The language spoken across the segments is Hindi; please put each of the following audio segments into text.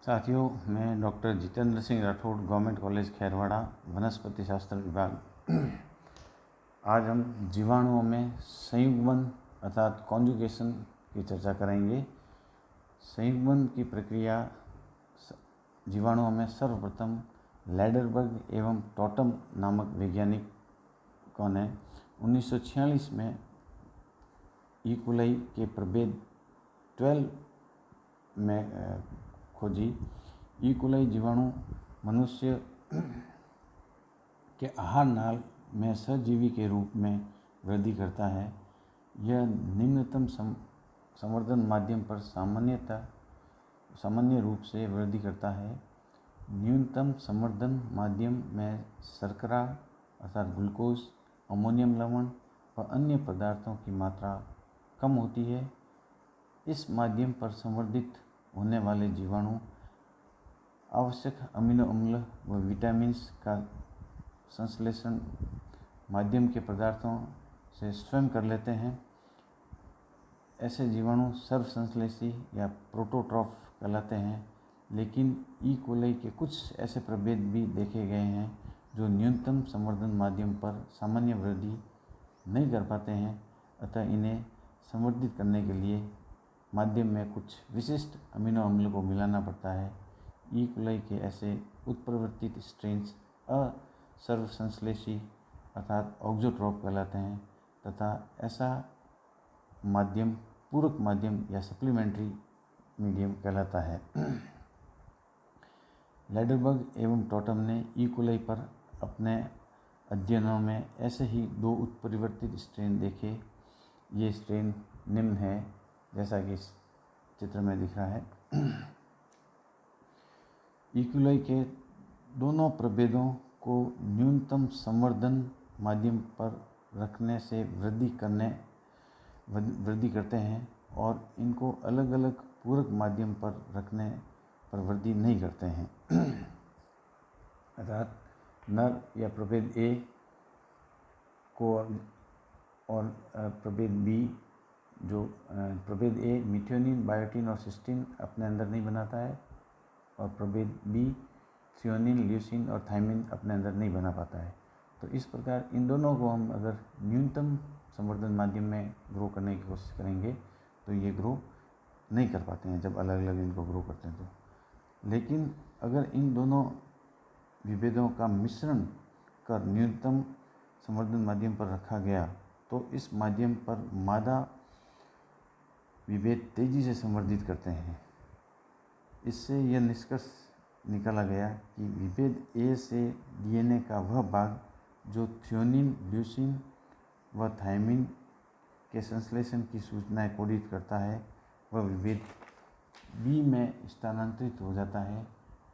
साथियों, मैं doctor Jitendra Singh Rathore, government college Kherwara, वनस्पति शास्त्र विभाग। आज हम जीवाणुओं में संयुग्मन अर्थात कॉन्जुगेशन की चर्चा करेंगे। संयुग्मन की प्रक्रिया जीवाणुओं में सर्वप्रथम लैडरबर्ग एवं टॉटम नामक वैज्ञानिकों ने 1946 में ई कोलाई के प्रभेद 12 में खोजी। ई कोलाई जीवाणु मनुष्य के आहार नाल में सहजीवी के रूप में वृद्धि करता है। यह निम्नतम संवर्धन माध्यम पर सामान्य रूप से वृद्धि करता है। न्यूनतम संवर्धन माध्यम में शर्करा अर्थात ग्लूकोज, अमोनियम लवण व अन्य पदार्थों की मात्रा कम होती है। इस माध्यम पर संवर्धित होने वाले जीवाणु आवश्यक अमीनो अम्ल व विटामिन्स का संश्लेषण माध्यम के पदार्थों से स्वयं कर लेते हैं। ऐसे जीवाणु सर्वसंश्लेषी या प्रोटोट्रॉफ कहलाते हैं। लेकिन ई कोलाई के कुछ ऐसे प्रभेद भी देखे गए हैं जो न्यूनतम संवर्धन माध्यम पर सामान्य वृद्धि नहीं कर पाते हैं। अतः इन्हें संवर्धित करने के लिए माध्यम में कुछ विशिष्ट अमीनो अम्ल को मिलाना पड़ता है। ई कोलाई के ऐसे उत्परिवर्तित स्ट्रेन्स असर्वसंश्लेषी अर्थात ऑक्सोट्रॉफ कहलाते हैं तथा ऐसा माध्यम पूरक माध्यम या सप्लीमेंट्री मीडियम कहलाता है। लैडरबर्ग एवं टॉटम ने ई कोलाई पर अपने अध्ययनों में ऐसे ही 2 उत्परिवर्तित स्ट्रेन देखे। ये स्ट्रेन निम्न है जैसा कि इस चित्र में दिख रहा है। ई कोलाई के दोनों प्रभेदों को न्यूनतम संवर्धन माध्यम पर रखने से वृद्धि करते हैं और इनको अलग अलग पूरक माध्यम पर रखने पर वृद्धि नहीं करते हैं। अर्थात नर या प्रभेद ए को और प्रभेद बी जो प्रभेद ए मिथ्योनिन, बायोटिन और सिस्टीन अपने अंदर नहीं बनाता है और प्रभेद बी थ्रियोनिन, ल्यूसीन और थायमिन अपने अंदर नहीं बना पाता है। तो इस प्रकार इन दोनों को हम अगर न्यूनतम संवर्धन माध्यम में ग्रो करने की कोशिश करेंगे तो ये ग्रो नहीं कर पाते हैं जब अलग अलग इनको ग्रो करते हैं तो। लेकिन अगर इन दोनों विभेदों का मिश्रण कर न्यूनतम संवर्धन माध्यम पर रखा गया तो इस माध्यम पर मादा विभेद तेजी से संवर्धित करते हैं। इससे यह निष्कर्ष निकाला गया कि विभेद ए से डीएनए का वह भाग जो थ्रियोनिन, ल्यूसीन व थायमिन के संश्लेषण की सूचनाएं कोडित करता है वह विभेद बी में स्थानांतरित हो जाता है।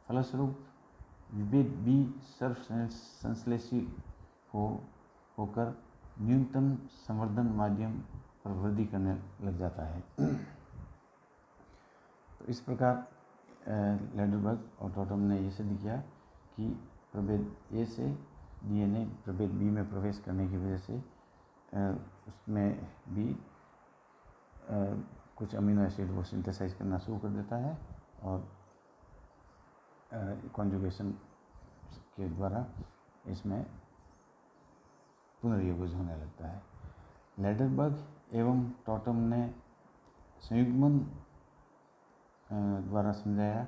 फलस्वरूप विभेद बी सर्वसंश्लेषी होकर न्यूनतम संवर्धन माध्यम पर वृद्धि करने लग जाता है। तो इस प्रकार लैडरबर्ग और टॉटम ने ये सिद्ध किया कि प्रभेद ए से डीएनए प्रभेद बी में प्रवेश करने की वजह से उसमें भी कुछ अमीनो एसिड वो सिंथेसाइज करना शुरू कर देता है और कॉन्जुगेशन के द्वारा इसमें पुनर्योगज होने लगता है। लैडरबर्ग एवं टॉटम ने संयुग्मन द्वारा समझाया।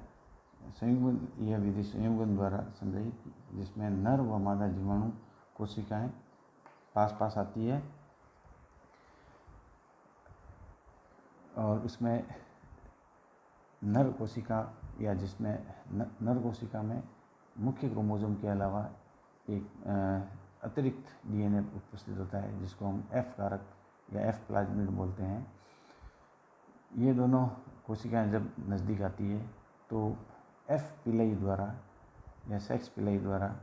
यह विधि संयुग्मन द्वारा समझाई जिसमें नर व मादा जीवाणु कोशिकाएं पास पास आती है और उसमें नर कोशिका या जिसमें नर कोशिका में मुख्य क्रोमोसोम के अलावा एक अतिरिक्त डीएनए उपस्थित होता है जिसको हम एफ कारक या एफ प्लाज्मिड बोलते हैं। ये दोनों कोशिकाएं जब नज़दीक आती है तो एफ पिलाई द्वारा या सेक्स पिलाई द्वारा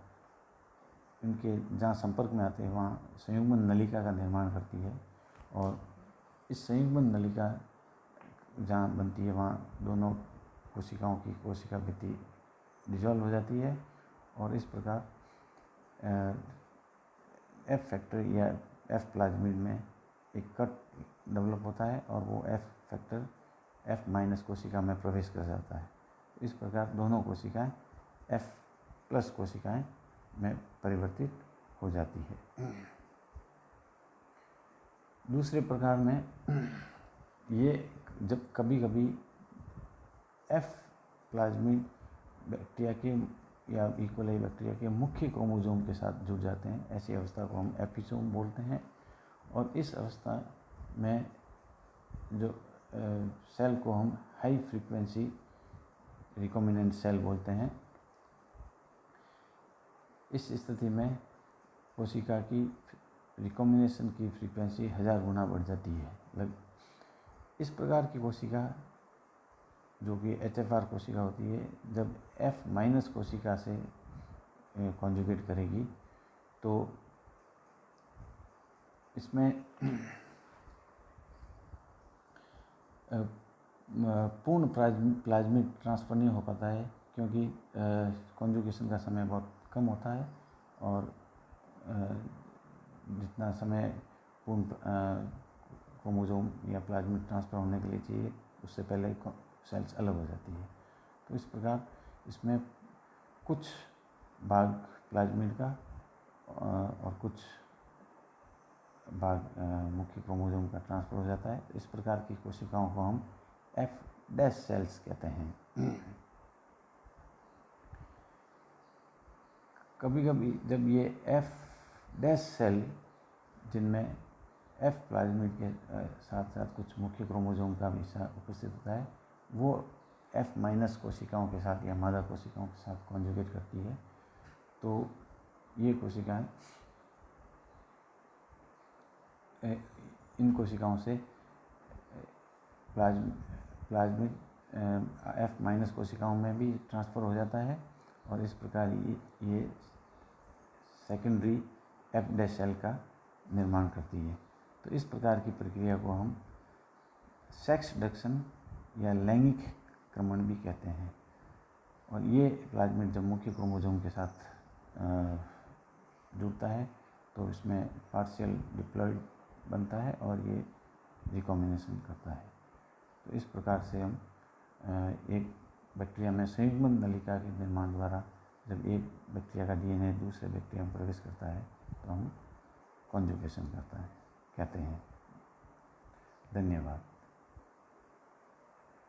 इनके जहाँ संपर्क में आते हैं वहाँ संयुग्मन नलिका का निर्माण करती है और इस संयुग्मन नलिका जहाँ बनती है वहाँ दोनों कोशिकाओं की कोशिका भित्ति डिजॉल्व हो जाती है और इस प्रकार एफ फैक्टर या एफ प्लाज्मिड में एक कट डेवलप होता है और वो एफ फैक्टर एफ माइनस कोशिका में प्रवेश कर जाता है। इस प्रकार दोनों कोशिकाएं F+ कोशिकाएं में परिवर्तित हो जाती है। दूसरे प्रकार में ये जब कभी कभी F प्लाज्मिड बैक्टीरिया के या इकोलाई बैक्टीरिया के मुख्य क्रोमोसोम के साथ जुड़ जाते हैं, ऐसी अवस्था को हम एपिसोम बोलते हैं। और इस अवस्था में जो सेल को हम हाई फ्रीक्वेंसी रिकॉम्बिनेंट सेल बोलते हैं। इस स्थिति में कोशिका की रिकॉम्बिनेशन की फ्रीक्वेंसी 1000 गुना बढ़ जाती है। इस प्रकार की कोशिका जो कि HFR कोशिका होती है, जब F- कोशिका से कॉन्जुगेट करेगी तो इसमें पूर्ण प्लाज्मिड ट्रांसफ़र नहीं हो पाता है, क्योंकि कॉन्जुगेशन का समय बहुत कम होता है और जितना समय पूर्ण क्रोमोसोम या प्लाज्मिड ट्रांसफ़र होने के लिए चाहिए, उससे पहले सेल्स अलग हो जाती है। तो इस प्रकार इसमें कुछ भाग प्लाज्मिड का और कुछ भाग मुख्य क्रोमोसोम का ट्रांसफ़र हो जाता है। इस प्रकार की कोशिकाओं को हम F' सेल्स कहते हैं। कभी कभी जब ये F' सेल, जिनमें F प्लाज्मिड के साथ साथ कुछ मुख्य क्रोमोसोम का भी हिस्सा उपस्थित होता है, वो F- कोशिकाओं के साथ या मादा कोशिकाओं के साथ कॉन्जुगेट करती है, तो ये कोशिकाएं इन कोशिकाओं से प्लाज्मिड F- कोशिकाओं में भी ट्रांसफ़र हो जाता है और इस प्रकार ये सेकेंडरी F' सेल का निर्माण करती है। तो इस प्रकार की प्रक्रिया को हम सेक्स रिडक्शन या लैंगिक क्रमण भी कहते हैं। और ये प्लाज्मिड जब मुख्य क्रोमोसोम के साथ जुड़ता है तो इसमें पार्शियल डिप्लॉयड बनता है और ये रिकॉम्बिनेशन करता है। तो इस प्रकार से हम एक बैक्टीरिया में संयुग्मन नलिका के निर्माण द्वारा जब एक बैक्टीरिया का DNA दूसरे बैक्टीरिया में प्रवेश करता है तो हम कॉन्जुगेशन कहते हैं। धन्यवाद।